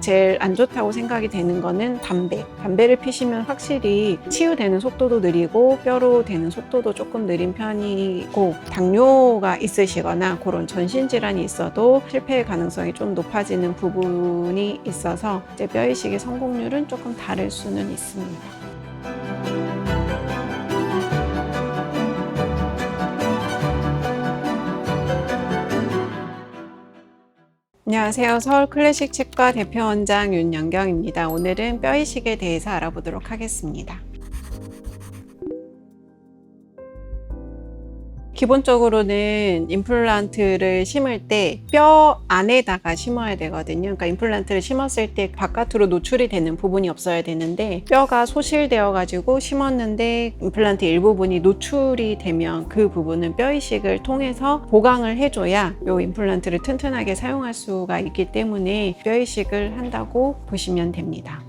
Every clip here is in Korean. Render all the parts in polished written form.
제일 안 좋다고 생각이 되는 거는 담배를 피시면 확실히 치유되는 속도도 느리고 뼈로 되는 속도도 조금 느린 편이고, 당뇨가 있으시거나 그런 전신질환이 있어도 실패의 가능성이 좀 높아지는 부분이 있어서 이제 뼈이식의 성공률은 조금 다를 수는 있습니다. 안녕하세요. 서울클래식치과 대표원장 윤영경입니다. 오늘은 뼈이식에 대해서 알아보도록 하겠습니다. 기본적으로는 임플란트를 심을 때 뼈 안에다가 심어야 되거든요. 그러니까 임플란트를 심었을 때 바깥으로 노출이 되는 부분이 없어야 되는데, 뼈가 소실되어 가지고 심었는데 임플란트 일부분이 노출이 되면 그 부분은 뼈이식을 통해서 보강을 해줘야 이 임플란트를 튼튼하게 사용할 수가 있기 때문에 뼈이식을 한다고 보시면 됩니다.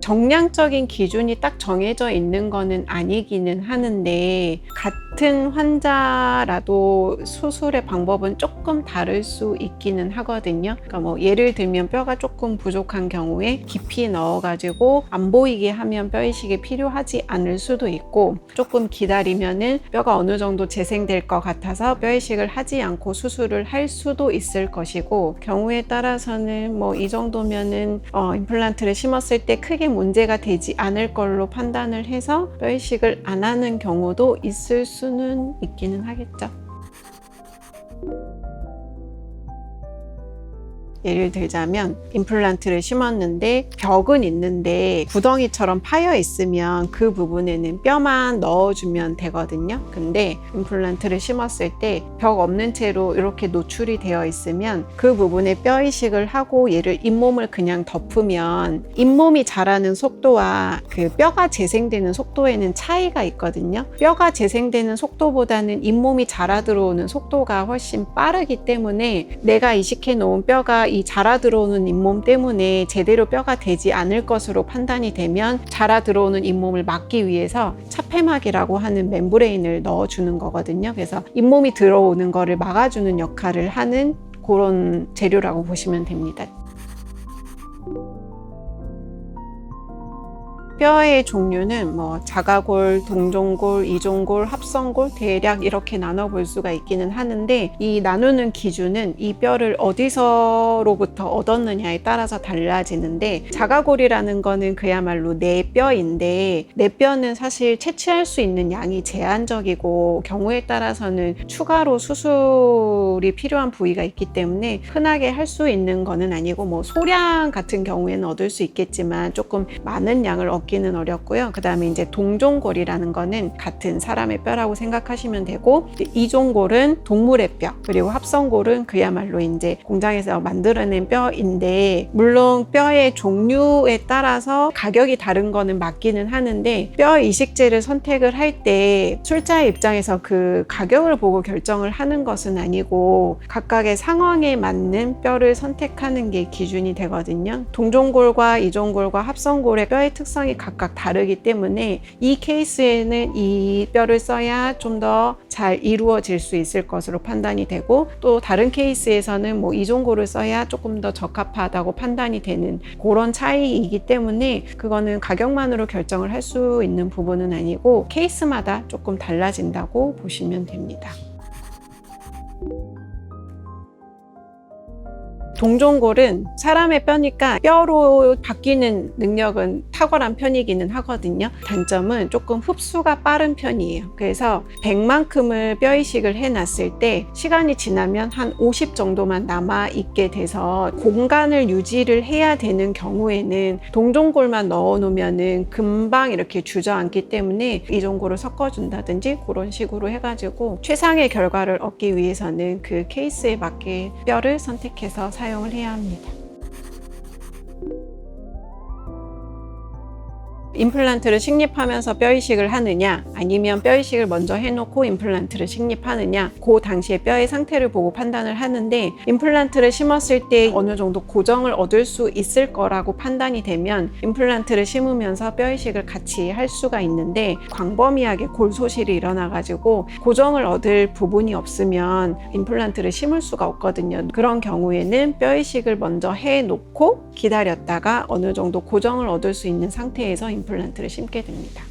정량적인 기준이 딱 정해져 있는 거는 아니기는 하는데, 같은 환자라도 수술의 방법은 조금 다를 수 있기는 하거든요. 그러니까 뭐 예를 들면 뼈가 조금 부족한 경우에 깊이 넣어가지고 안 보이게 하면 뼈이식이 필요하지 않을 수도 있고, 조금 기다리면은 뼈가 어느 정도 재생될 것 같아서 뼈이식을 하지 않고 수술을 할 수도 있을 것이고, 경우에 따라서는 뭐 이 정도면은 임플란트를 심었을 때 크게 문제가 되지 않을 걸로 판단을 해서 뼈이식을 안 하는 경우도 있을 수는 있기는 하겠죠. 예를 들자면 임플란트를 심었는데 벽은 있는데 구덩이처럼 파여 있으면 그 부분에는 뼈만 넣어주면 되거든요. 근데 임플란트를 심었을 때 벽 없는 채로 이렇게 노출이 되어 있으면 그 부분에 뼈이식을 하고 얘를 잇몸을 그냥 덮으면 잇몸이 자라는 속도와 그 뼈가 재생되는 속도에는 차이가 있거든요. 뼈가 재생되는 속도보다는 잇몸이 자라 들어오는 속도가 훨씬 빠르기 때문에 내가 이식해 놓은 뼈가 이 자라 들어오는 잇몸 때문에 제대로 뼈가 되지 않을 것으로 판단이 되면 자라 들어오는 잇몸을 막기 위해서 차폐막이라고 하는 멤브레인을 넣어주는 거거든요. 그래서 잇몸이 들어오는 거를 막아주는 역할을 하는 그런 재료라고 보시면 됩니다. 뼈의 종류는 뭐 자가골, 동종골, 이종골, 합성골 대략 이렇게 나눠볼 수가 있기는 하는데, 이 나누는 기준은 이 뼈를 어디서로부터 얻었느냐에 따라서 달라지는데, 자가골이라는 거는 그야말로 내 뼈인데, 내 뼈는 사실 채취할 수 있는 양이 제한적이고 경우에 따라서는 추가로 수술이 필요한 부위가 있기 때문에 흔하게 할 수 있는 거는 아니고, 뭐 소량 같은 경우에는 얻을 수 있겠지만 조금 많은 양을 얻기는 어렵고요. 그 다음에 이제 동종골이라는 거는 같은 사람의 뼈라고 생각하시면 되고, 이종골은 동물의 뼈, 그리고 합성골은 그야말로 이제 공장에서 만들어낸 뼈인데, 물론 뼈의 종류에 따라서 가격이 다른 거는 맞기는 하는데, 뼈 이식제를 선택을 할 때 출자의 입장에서 그 가격을 보고 결정을 하는 것은 아니고 각각의 상황에 맞는 뼈를 선택하는 게 기준이 되거든요. 동종골과 이종골과 합성골의 뼈의 특성이 각각 다르기 때문에 이 케이스에는 이 뼈를 써야 좀 더 잘 이루어질 수 있을 것으로 판단이 되고, 또 다른 케이스에서는 뭐 이종골을 써야 조금 더 적합하다고 판단이 되는 그런 차이이기 때문에 그거는 가격만으로 결정을 할 수 있는 부분은 아니고 케이스마다 조금 달라진다고 보시면 됩니다. 동종골은 사람의 뼈니까 뼈로 바뀌는 능력은 탁월한 편이기는 하거든요. 단점은 조금 흡수가 빠른 편이에요. 그래서 100만큼을 뼈이식을 해놨을 때 시간이 지나면 한 50 정도만 남아있게 돼서 공간을 유지를 해야 되는 경우에는 동종골만 넣어놓으면 금방 이렇게 주저앉기 때문에 이종골을 섞어준다든지 그런 식으로 해가지고 최상의 결과를 얻기 위해서는 그 케이스에 맞게 뼈를 선택해서 사용을 해야 합니다. 임플란트를 식립하면서 뼈 이식을 하느냐, 아니면 뼈 이식을 먼저 해놓고 임플란트를 식립하느냐, 그 당시에 뼈의 상태를 보고 판단을 하는데, 임플란트를 심었을 때 어느 정도 고정을 얻을 수 있을 거라고 판단이 되면 임플란트를 심으면서 뼈 이식을 같이 할 수가 있는데, 광범위하게 골소실이 일어나가지고 고정을 얻을 부분이 없으면 임플란트를 심을 수가 없거든요. 그런 경우에는 뼈 이식을 먼저 해놓고 기다렸다가 어느 정도 고정을 얻을 수 있는 상태에서 임플란트를 심게 됩니다.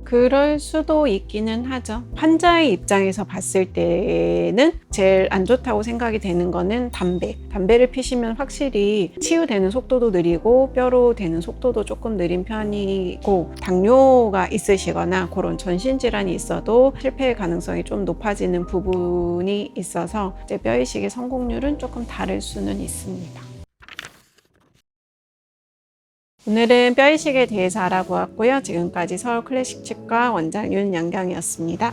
그럴 수도 있기는 하죠. 환자의 입장에서 봤을 때는 제일 안 좋다고 생각이 되는 거는 담배를 피시면 확실히 치유되는 속도도 느리고 뼈로 되는 속도도 조금 느린 편이고, 당뇨가 있으시거나 그런 전신질환이 있어도 실패의 가능성이 좀 높아지는 부분이 있어서 이제 뼈 이식의 성공률은 조금 다를 수는 있습니다. 오늘은 뼈 이식에 대해서 알아보았고요. 지금까지 서울 클래식 치과 원장 윤영경이었습니다.